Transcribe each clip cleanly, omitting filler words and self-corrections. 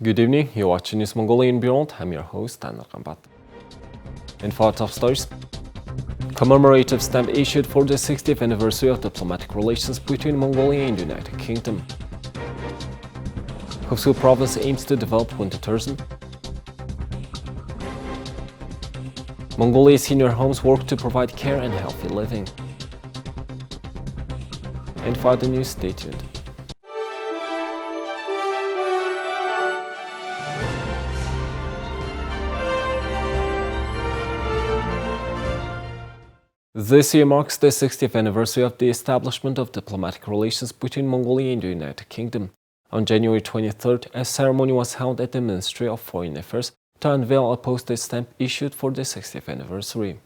Good evening, you're watching News Mongolian World. I'm your host, Taner Kambat. In for top stories, commemorative stamp issued for the 60th anniversary of diplomatic relations between Mongolia and the United Kingdom. Khuvsgul province aims to develop winter tourism. Mongolia's senior homes work to provide care and healthy living. And for the news, stay tuned. This year marks the 60th anniversary of the establishment of diplomatic relations between Mongolia and the United Kingdom. On January 23rd, a ceremony was held at the Ministry of Foreign Affairs to unveil a postage stamp issued for the 60th anniversary.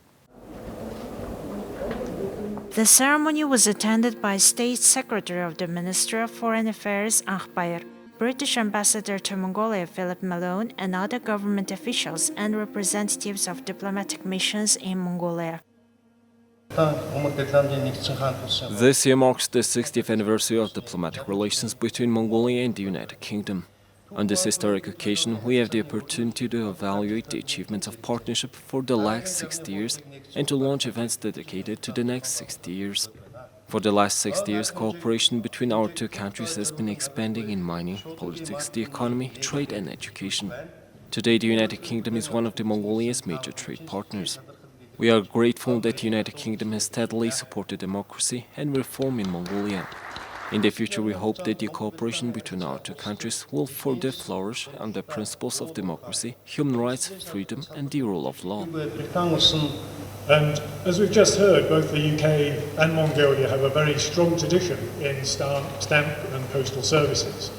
The ceremony was attended by State Secretary of the Ministry of Foreign Affairs, Akbayr, British Ambassador to Mongolia, Philip Malone, and other government officials and representatives of diplomatic missions in Mongolia. This year marks the 60th anniversary of diplomatic relations between Mongolia and the United Kingdom. On this historic occasion, we have the opportunity to evaluate the achievements of partnership for the last 60 years and to launch events dedicated to the next 60 years. For the last 60 years, cooperation between our two countries has been expanding in mining, politics, the economy, trade and education. Today, the United Kingdom is one of the Mongolia's major trade partners. We are grateful that the United Kingdom has steadily supported democracy and reform in Mongolia. In the future, we hope that the cooperation between our two countries will further flourish on the principles of democracy, human rights, freedom and the rule of law. And as we've just heard, both the UK and Mongolia have a very strong tradition in stamp and postal services.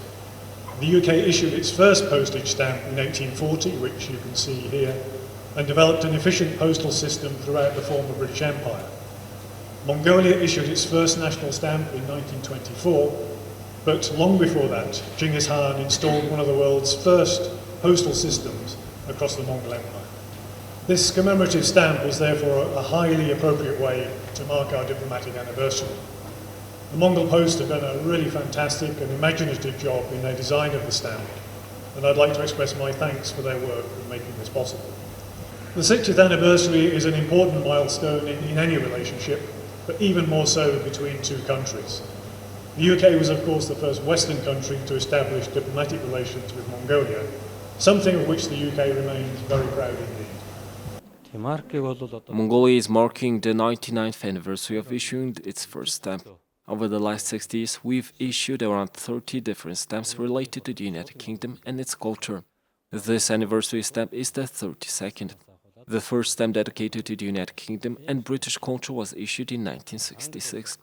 The UK issued its first postage stamp in 1840, which you can see here, and developed an efficient postal system throughout the former British Empire. Mongolia issued its first national stamp in 1924, but long before that, Genghis Khan installed one of the world's first postal systems across the Mongol Empire. This commemorative stamp is therefore a highly appropriate way to mark our diplomatic anniversary. The Mongol Post have done a really fantastic and imaginative job in their design of the stamp, and I'd like to express my thanks for their work in making this possible. The 60th anniversary is an important milestone in any relationship, but even more so between two countries. The UK was, of course, the first Western country to establish diplomatic relations with Mongolia, something of which the UK remains very proud indeed. Mongolia is marking the 99th anniversary of issuing its first stamp. Over the last 60 years, we've issued around 30 different stamps related to the United Kingdom and its culture. This anniversary stamp is the 32nd. The first stamp dedicated to the United Kingdom and British culture was issued in 1966.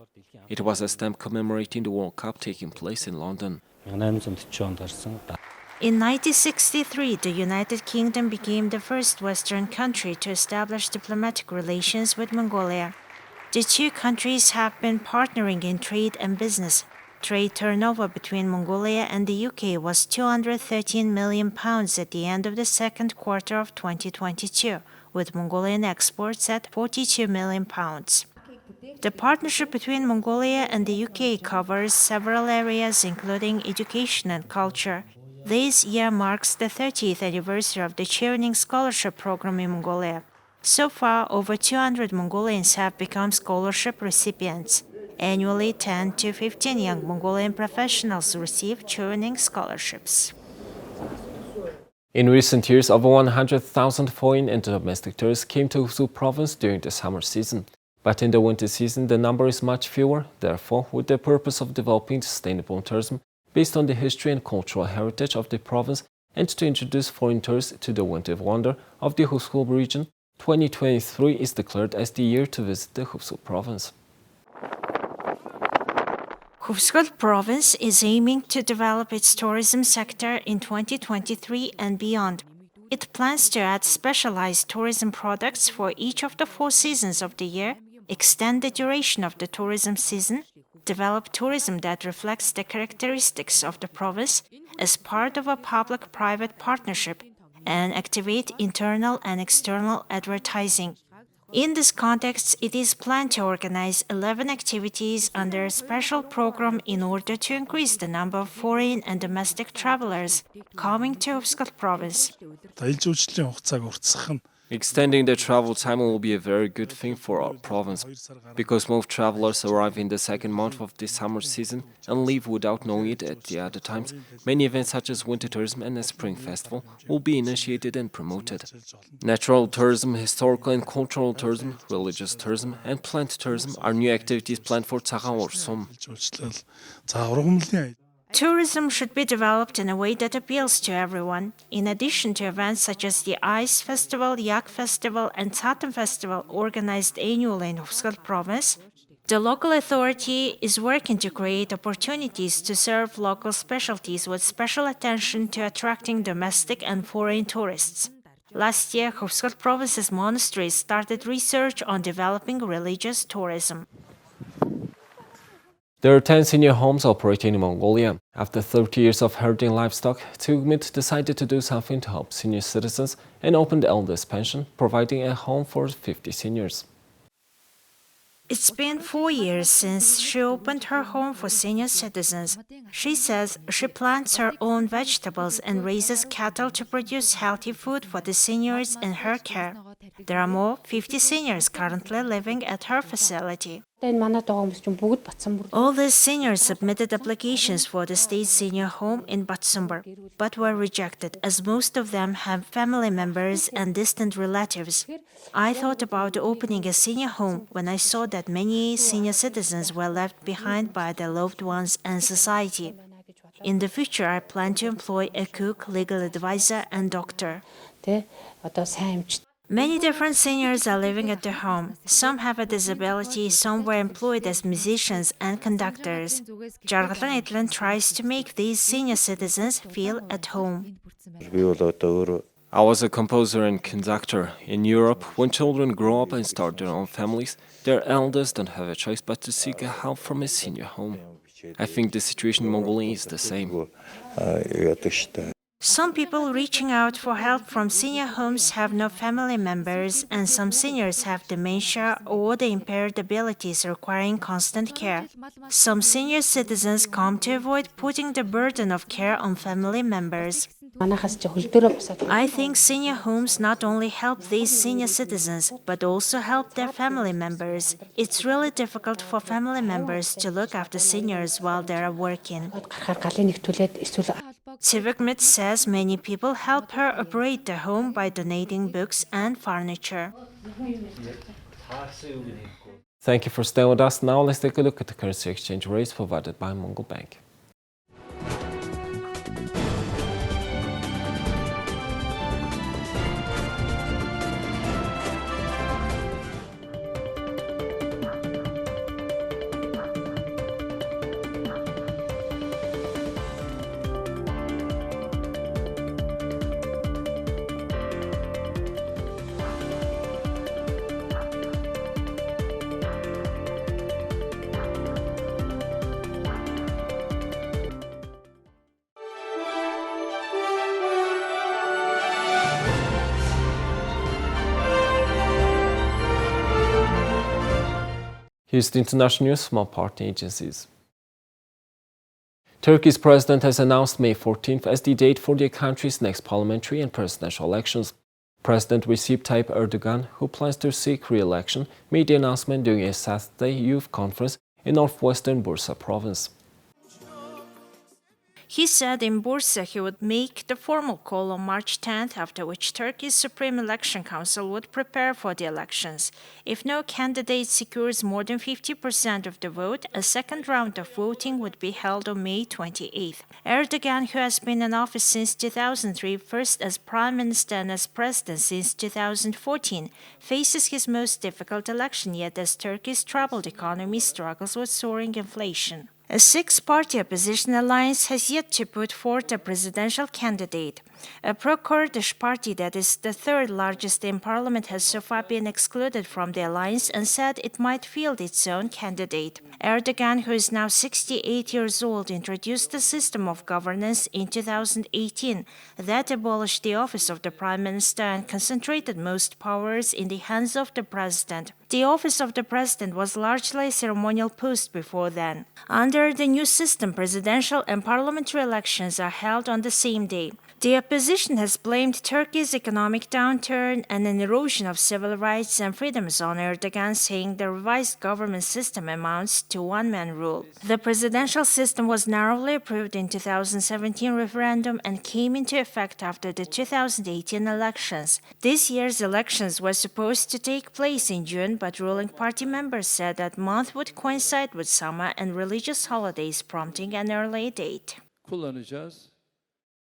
It was a stamp commemorating the World Cup taking place in London. In 1963, the United Kingdom became the first Western country to establish diplomatic relations with Mongolia. The two countries have been partnering in trade and business. Trade turnover between Mongolia and the UK was £213 million at the end of the second quarter of 2022, with Mongolian exports at £42 million. The partnership between Mongolia and the UK covers several areas including education and culture. This year marks the 30th anniversary of the Chevening Scholarship Program in Mongolia. So far, over 200 Mongolians have become scholarship recipients. Annually, 10 to 15 young Mongolian professionals receive Chevening scholarships. In recent years, over 100,000 foreign and domestic tourists came to Khuvsgul province during the summer season. But in the winter season, the number is much fewer. Therefore, with the purpose of developing sustainable tourism based on the history and cultural heritage of the province and to introduce foreign tourists to the winter wonder of the Khuvsgul region, 2023 is declared as the year to visit the Khuvsgul province. Khuvsgul province is aiming to develop its tourism sector in 2023 and beyond. It plans to add specialized tourism products for each of the 4 seasons of the year, extend the duration of the tourism season, develop tourism that reflects the characteristics of the province as part of a public-private partnership, and activate internal and external advertising. In this context, it is planned to organize 11 activities under a special program in order to increase the number of foreign and domestic travelers coming to Khuvsgul province. Extending the travel time will be a very good thing for our province, because most travelers arrive in the second month of the summer season and leave without knowing it at the other times. Many events such as winter tourism and a spring festival will be initiated and promoted. Natural tourism, historical and cultural tourism, religious tourism, and plant tourism are new activities planned for Цагаан Урсум. Tourism should be developed in a way that appeals to everyone. In addition to events such as the Ice Festival, Yak Festival, and Tatam Festival organized annually in Khuvsgul province, the local authority is working to create opportunities to serve local specialties with special attention to attracting domestic and foreign tourists. Last year, Khuvsgul province's monasteries started research on developing religious tourism. There are 10 senior homes operating in Mongolia. After 30 years of herding livestock, Tugmit decided to do something to help senior citizens and opened Elders Pension, providing a home for 50 seniors. It's been 4 years since she opened her home for senior citizens. She says she plants her own vegetables and raises cattle to produce healthy food for the seniors in her care. There are more 50 seniors currently living at her facility. All these seniors submitted applications for the state senior home in Batsumbur, but were rejected as most of them have family members and distant relatives. I thought about opening a senior home when I saw that many senior citizens were left behind by their loved ones and society. In the future, I plan to employ a cook, legal advisor, and doctor. Many different seniors are living at the home. Some have a disability, some were employed as musicians and conductors. Jargalan Itlan tries to make these senior citizens feel at home. I was a composer and conductor. In Europe, when children grow up and start their own families, their elders don't have a choice but to seek help from a senior home. I think the situation in Mongolia is the same. Some people reaching out for help from senior homes have no family members, and some seniors have dementia or the impaired abilities requiring constant care. Some senior citizens come to avoid putting the burden of care on family members. I think senior homes not only help these senior citizens, but also help their family members. It's really difficult for family members to look after seniors while they are working. Tivukmit says many people help her operate the home by donating books and furniture. Thank you for staying with us. Now let's take a look at the currency exchange rates provided by Mongol Bank. Here's the international news from our partner agencies. Turkey's president has announced May 14th as the date for the country's next parliamentary and presidential elections. President Recep Tayyip Erdogan, who plans to seek re-election, made the announcement during a Saturday youth conference in northwestern Bursa province. He said in Bursa he would make the formal call on March 10th, after which Turkey's Supreme Election Council would prepare for the elections. If no candidate secures more than 50% of the vote, a second round of voting would be held on May 28th. Erdogan, who has been in office since 2003, first as prime minister and as president since 2014, faces his most difficult election yet as Turkey's troubled economy struggles with soaring inflation. A six-party opposition alliance has yet to put forth a presidential candidate. A pro-Kurdish party that is the third largest in parliament has so far been excluded from the alliance and said it might field its own candidate. Erdogan, who is now 68 years old, introduced a system of governance in 2018 that abolished the office of the prime minister and concentrated most powers in the hands of the president. The office of the president was largely a ceremonial post before then. Under the new system, presidential and parliamentary elections are held on the same day. The opposition has blamed Turkey's economic downturn and an erosion of civil rights and freedoms on Erdogan, saying the revised government system amounts to one-man rule. The presidential system was narrowly approved in 2017 referendum and came into effect after the 2018 elections. This year's elections were supposed to take place in June, but ruling party members said that month would coincide with summer and religious holidays, prompting an early date.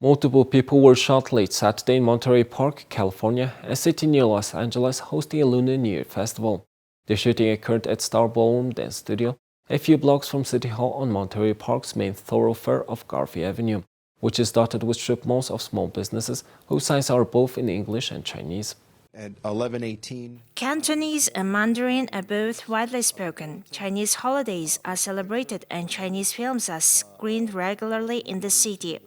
Multiple people were shot late Saturday in Monterey Park, California, a city near Los Angeles hosting a Lunar New Year festival. The shooting occurred at Star Ballroom Dance Studio, a few blocks from City Hall on Monterey Park's main thoroughfare of Garvey Avenue, which is dotted with strip malls of small businesses whose signs are both in English and Chinese. At 11:18. Cantonese and Mandarin are both widely spoken. Chinese holidays are celebrated and Chinese films are screened regularly in the city.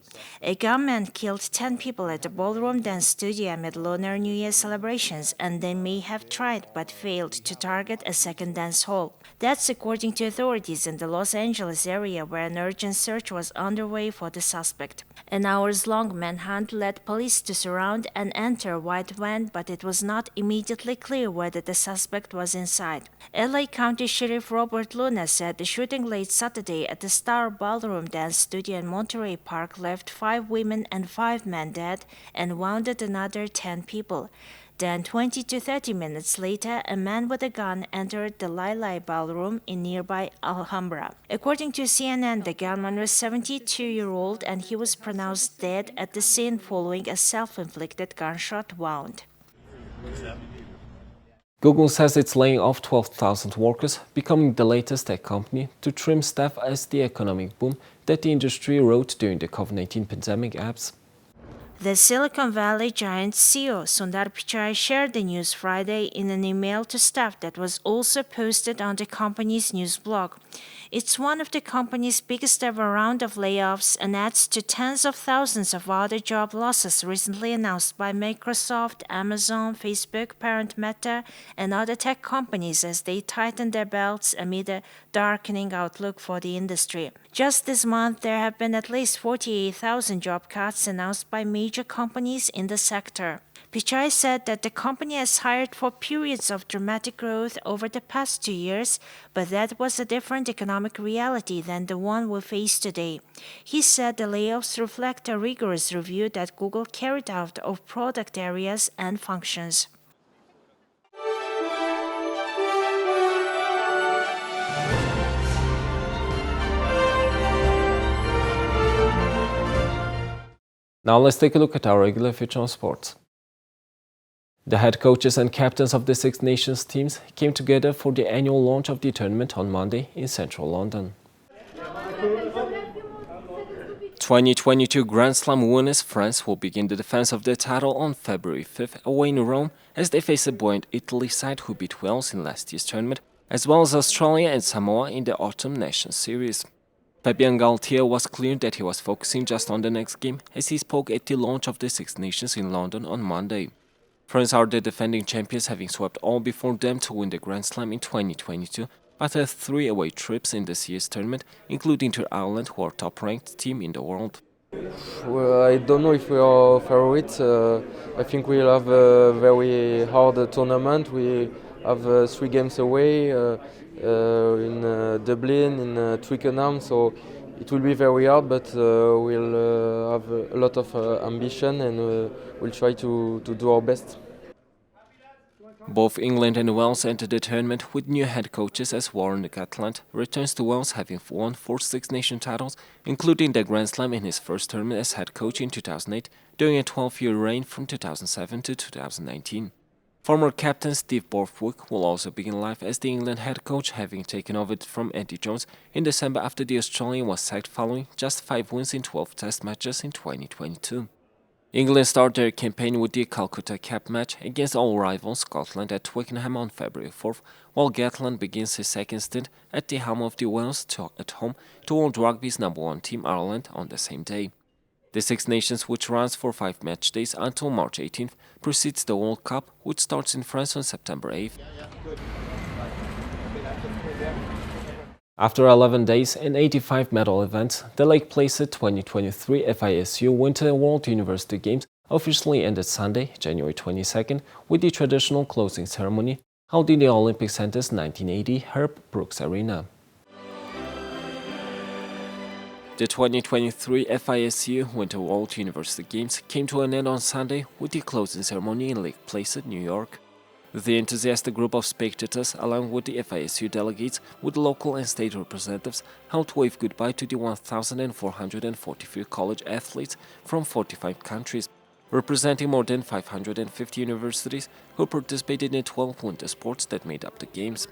A gunman killed 10 people at the Ballroom Dance Studio amid Lunar New Year celebrations, and they may have tried but failed to target a second dance hall. That's according to authorities in the Los Angeles area, where an urgent search was underway for the suspect. An hours-long manhunt led police to surround and enter a white van, but it was not immediately clear whether the suspect was inside. LA County Sheriff Robert Luna said the shooting late Saturday at the Star Ballroom Dance Studio in Monterey Park left 5 women and 5 men dead and wounded another 10 people. Then 20 to 30 minutes later, a man with a gun entered the Lili Ballroom in nearby Alhambra. According to CNN, the gunman was 72-year-old and he was pronounced dead at the scene following a self-inflicted gunshot wound. Google says it's laying off 12,000 workers, becoming the latest tech company to trim staff as the economic boom that the industry rode during the COVID-19 pandemic ebbs. The Silicon Valley giant CEO Sundar Pichai shared the news Friday in an email to staff that was also posted on the company's news blog. It's one of the company's biggest ever round of layoffs and adds to tens of thousands of other job losses recently announced by Microsoft, Amazon, Facebook, parent Meta, and other tech companies as they tighten their belts amid a darkening outlook for the industry. Just this month, there have been at least 48,000 job cuts announced by major companies in the sector. Pichai said that the company has hired for periods of dramatic growth over the past 2 years, but that was a different economic reality than the one we face today. He said the layoffs reflect a rigorous review that Google carried out of product areas and functions. Now let's take a look at our regular feature on sports. The head coaches and captains of the Six Nations teams came together for the annual launch of the tournament on Monday in central London. 2022 Grand Slam winners France will begin the defense of their title on February 5th away in Rome as they face a buoyant Italy side who beat Wales in last year's tournament, as well as Australia and Samoa in the Autumn Nations Series. Fabien Galtier was clear that he was focusing just on the next game as he spoke at the launch of the Six Nations in London on Monday. France are the defending champions, having swept all before them to win the Grand Slam in 2022 after 3 away trips in this year's tournament, including to Ireland, who are top-ranked team in the world. Well, I don't know if we are favorites. I think we'll have a very hard tournament. We have 3 games away in Dublin, in Twickenham, so it will be very hard, but we'll have a lot of ambition and we'll try to do our best. Both England and Wales entered the tournament with new head coaches as Warren Gatland returns to Wales, having won 4 Six Nation titles, including the Grand Slam in his first tournament as head coach in 2008 during a 12-year reign from 2007 to 2019. Former captain Steve Borthwick will also begin life as the England head coach, having taken over from Eddie Jones in December after the Australian was sacked following just 5 wins in 12 test matches in 2022. England started their campaign with the Calcutta Cup match against all rivals Scotland at Twickenham on February 4th, while Gatland begins his second stint at the helm of the Wales at home to World Rugby's #1 team Ireland on the same day. The Six Nations, which runs for 5 match days until March 18th, precedes the World Cup, which starts in France on September 8th. After 11 days and 85 medal events, the Lake Placid 2023 FISU Winter World University Games officially ended Sunday, January 22nd, with the traditional closing ceremony held in the Olympic Center's 1980 Herb Brooks Arena. The 2023 FISU Winter World University Games came to an end on Sunday with the closing ceremony in Lake Placid, New York. The enthusiastic group of spectators, along with the FISU delegates with local and state representatives, helped wave goodbye to the 1,443 college athletes from 45 countries, representing more than 550 universities who participated in 12 winter sports that made up the Games.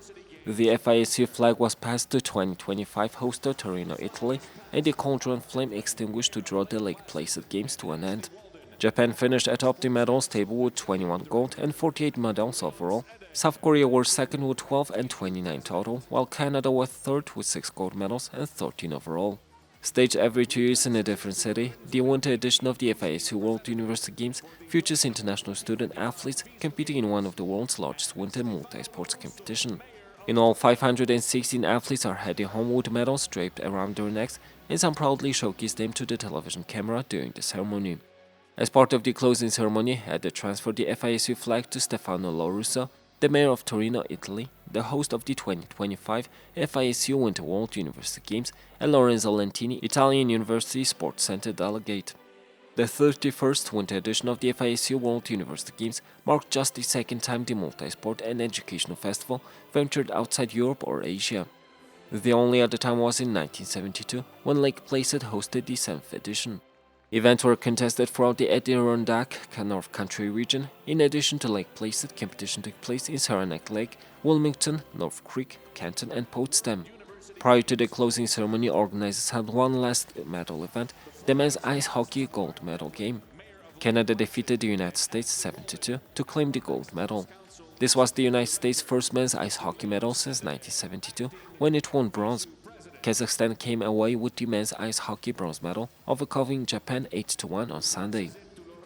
The FISU flag was passed to 2025 hoster Torino, Italy, and the cauldron flame extinguished to draw the Lake Placid Games to an end. Japan finished atop the medals table with 21 gold and 48 medals overall. South Korea were second with 12 and 29 total, while Canada was third with 6 gold medals and 13 overall. Staged every 2 years in a different city, the winter edition of the FISU World University Games features international student athletes competing in one of the world's largest winter multi-sports competition. In all, 516 athletes are heading home with medals draped around their necks, and some proudly showcase them to the television camera during the ceremony. As part of the closing ceremony, Ede transferred the FISU flag to Stefano Lorusso, the mayor of Torino, Italy, the host of the 2025 FISU Winter World University Games, and Lorenzo Lentini, Italian University Sports Center delegate. The 31st winter edition of the FISU World University Games marked just the second time the multi-sport and educational festival ventured outside Europe or Asia. The only other time was in 1972, when Lake Placid hosted the 7th edition. Events were contested throughout the Adirondack North Country region. In addition to Lake Placid, competition took place in Saranac Lake, Wilmington, North Creek, Canton, and Potsdam. Prior to the closing ceremony, organizers held one last medal event, the men's ice hockey gold medal game. Canada defeated the United States 7-2 to claim the gold medal. This was the United States' first men's ice hockey medal since 1972, when it won bronze. Kazakhstan came away with the men's ice hockey bronze medal, overcoming Japan 8-1 on Sunday.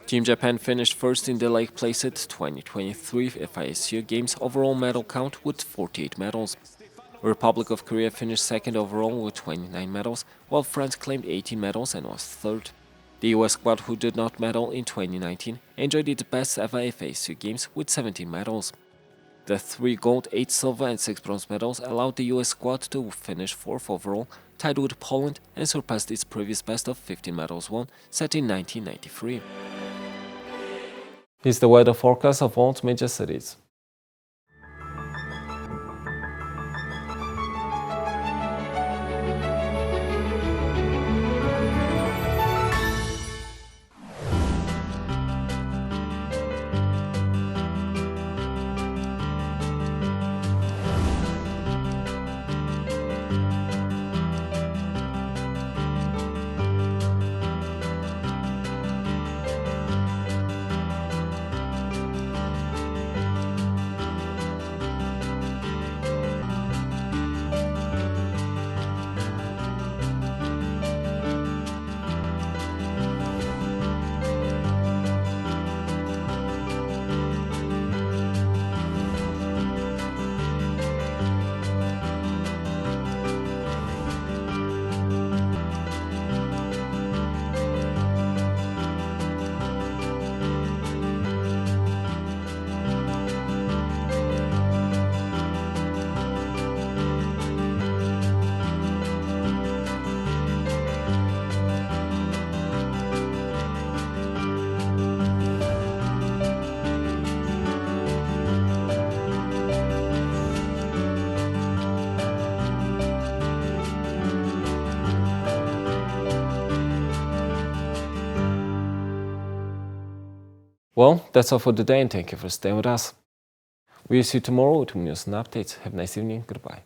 Team Japan finished first in the Lake Placid 2023 FISU Games overall medal count with 48 medals. Republic of Korea finished second overall with 29 medals, while France claimed 18 medals and was third. The US squad, who did not medal in 2019, enjoyed its best ever FISU Games with 17 medals. The 3 gold, 8 silver and 6 bronze medals allowed the US squad to finish 4th overall, tied with Poland, and surpassed its previous best of 15 medals won, set in 1993. Here's the weather forecast of all major cities. Well, that's all for today, and thank you for staying with us. We'll see you tomorrow with news and updates. Have a nice evening. Goodbye.